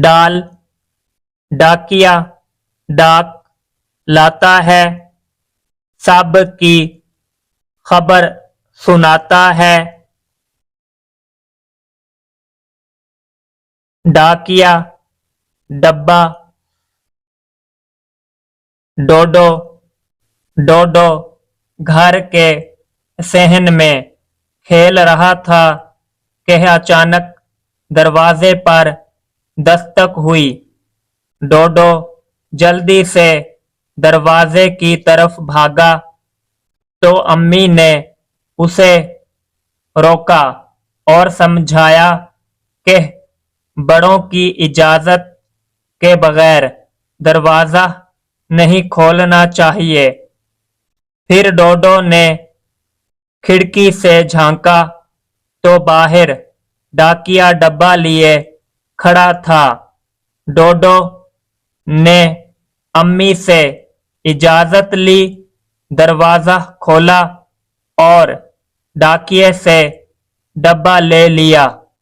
ڈال ڈاکیا ڈاک لاتا ہے، سب کی خبر سناتا ہے۔ ڈاکیا ڈبہ ڈوڈو ڈوڈو گھر کے صحن میں کھیل رہا تھا کہ اچانک دروازے پر دستک ہوئی۔ ڈوڈو جلدی سے دروازے کی طرف بھاگا تو امی نے اسے روکا اور سمجھایا کہ بڑوں کی اجازت کے بغیر دروازہ نہیں کھولنا چاہیے۔ پھر ڈوڈو نے کھڑکی سے جھانکا تو باہر ڈاکیا ڈبہ لیے کھڑا تھا۔ ڈوڈو نے امی سے اجازت لی، دروازہ کھولا اور ڈاکیے سے ڈبہ لے لیا۔